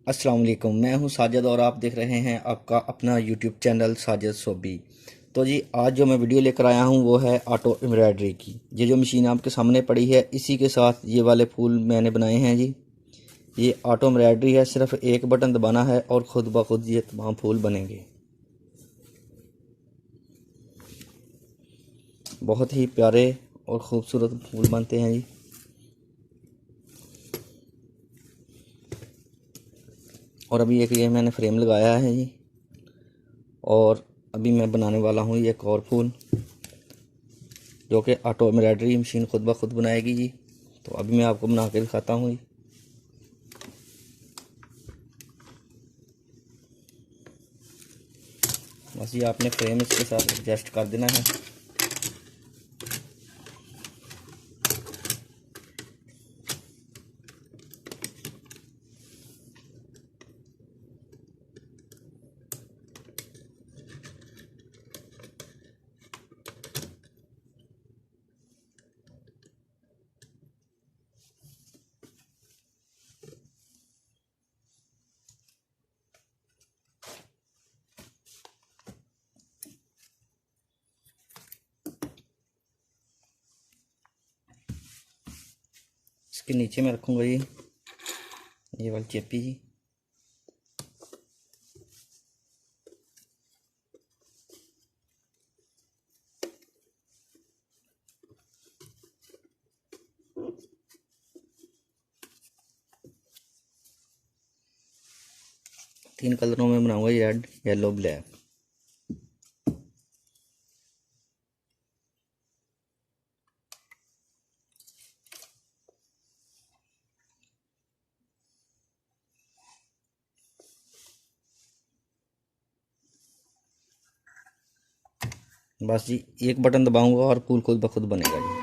अस्सलाम वालेकुम। मैं हूं साजिद और आप देख रहे हैं आपका अपना यूट्यूब चैनल साजिद सोबी। तो जी आज जो मैं वीडियो लेकर आया हूं वो है ऑटो एम्ब्रॉयडरी की। ये जो मशीन आपके सामने पड़ी है इसी के साथ ये वाले फूल मैंने बनाए हैं जी। ये ऑटो एम्ब्रॉयडरी है, सिर्फ एक बटन दबाना है और ख़ुद ब खुद ये तमाम फूल बनेंगे। बहुत ही प्यारे और ख़ूबसूरत फूल बनते हैं जी। और अभी एक ये मैंने फ्रेम लगाया है जी, और अभी मैं बनाने वाला हूँ ये एक और फूल जो कि ऑटो एम्ब्रॉयडरी मशीन खुद ब खुद बनाएगी जी। तो अभी मैं आपको बना के दिखाता हूँ जी। बस ये आपने फ्रेम इसके साथ एडजस्ट कर देना है। इसके नीचे मैं रखूँगा ये वाली चेपी जी। तीन कलरों में बनाऊंगा ये, रेड येलो ब्लैक। बस जी एक बटन दबाऊंगा और फूल खुद ब खुद बनेगा जी।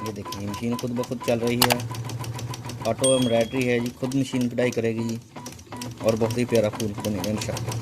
ये देखिए मशीन खुद ब खुद चल रही है। ऑटो एम्ब्रॉयडरी है जी, खुद मशीन कढ़ाई करेगी जी और बहुत ही प्यारा फूल बनेगा इंशाल्लाह।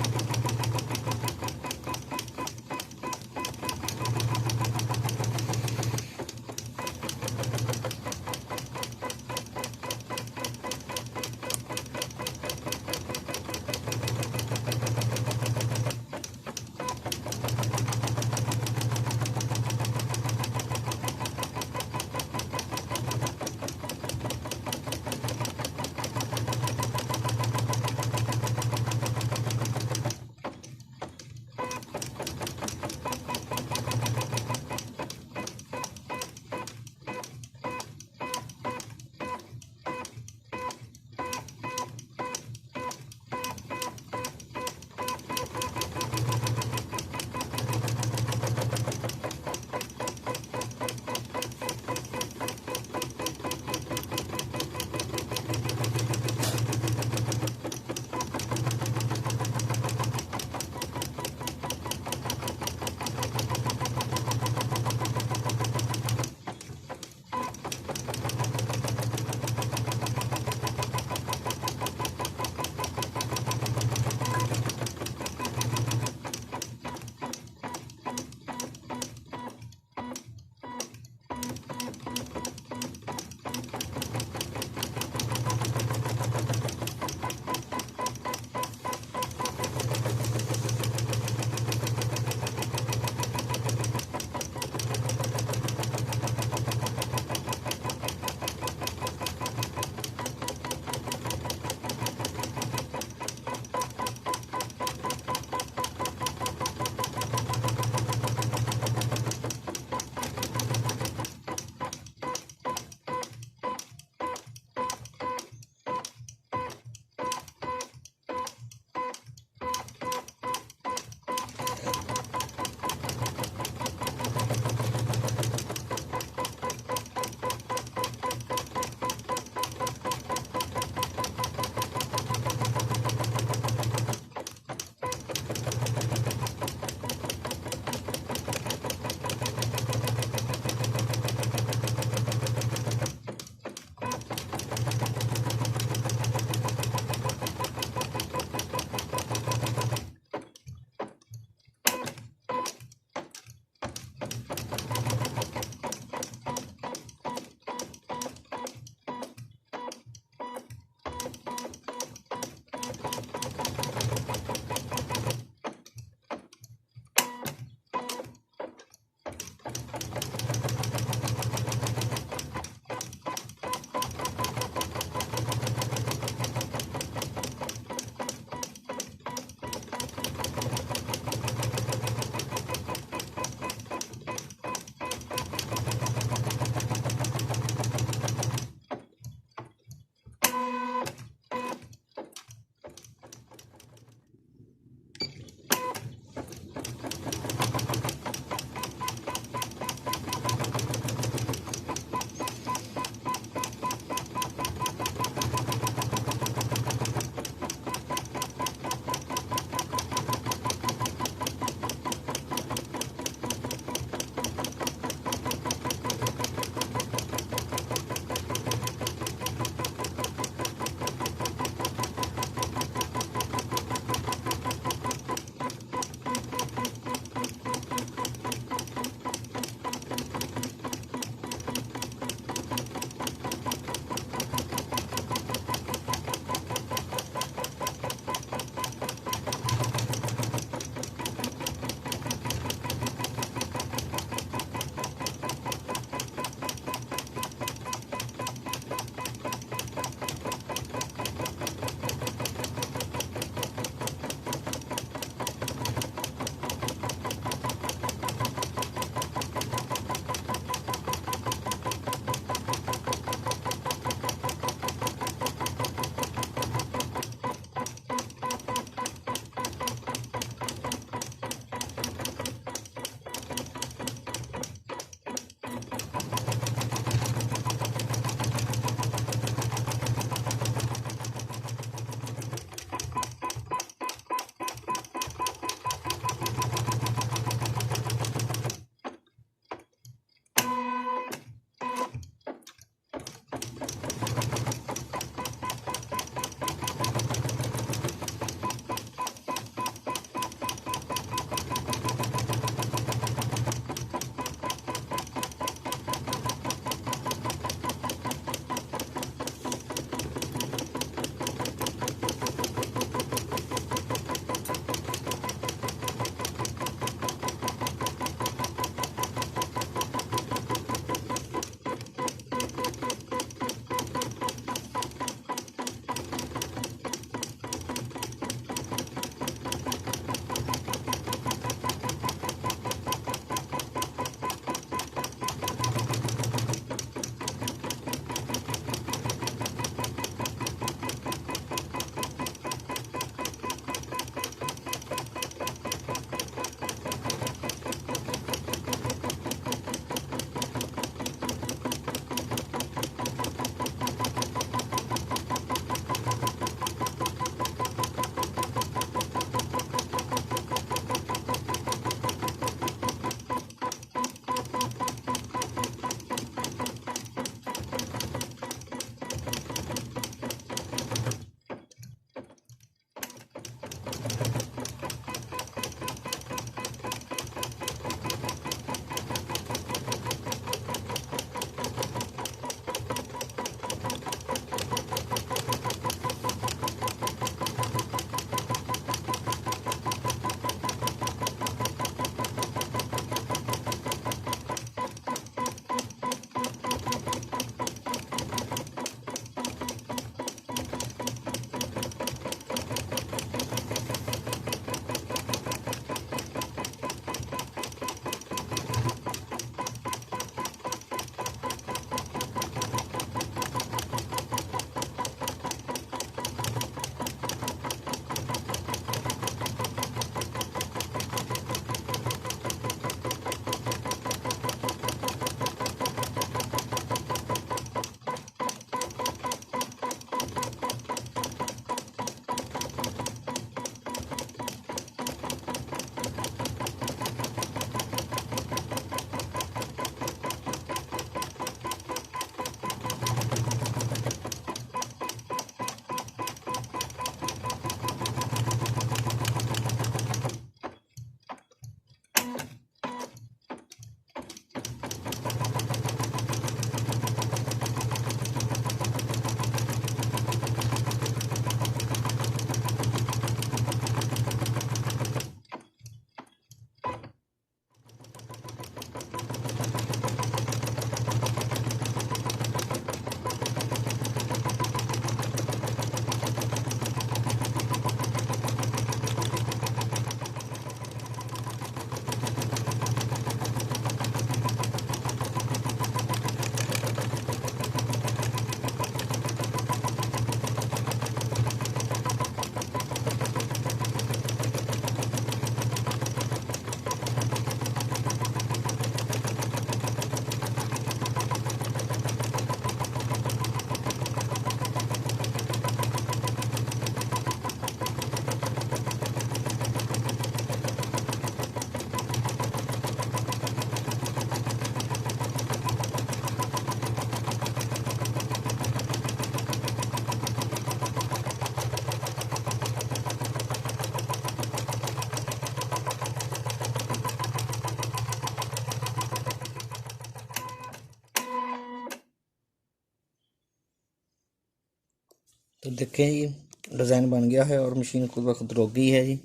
तो देखें ये डिज़ाइन बन गया है और मशीन खुद ब खुद रुक गई है जी।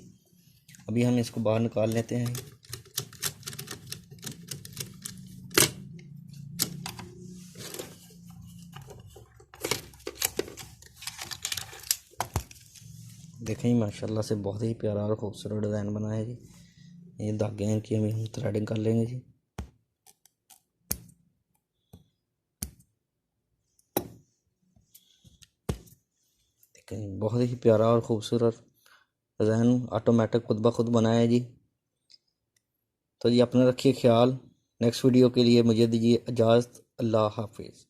अभी हम इसको बाहर निकाल लेते हैं। देखें जी माशाल्लाह से बहुत ही प्यारा और खूबसूरत डिज़ाइन बना है जी। ये धागे हैं कि हम थ्रेडिंग कर लेंगे जी। देखें बहुत ही प्यारा और खूबसूरत डिज़ाइन ऑटोमेटिक खुद ब खुद बना है जी। तो जी अपना रखिए ख्याल। नेक्स्ट वीडियो के लिए मुझे दीजिए इजाज़त। अल्लाह हाफिज़।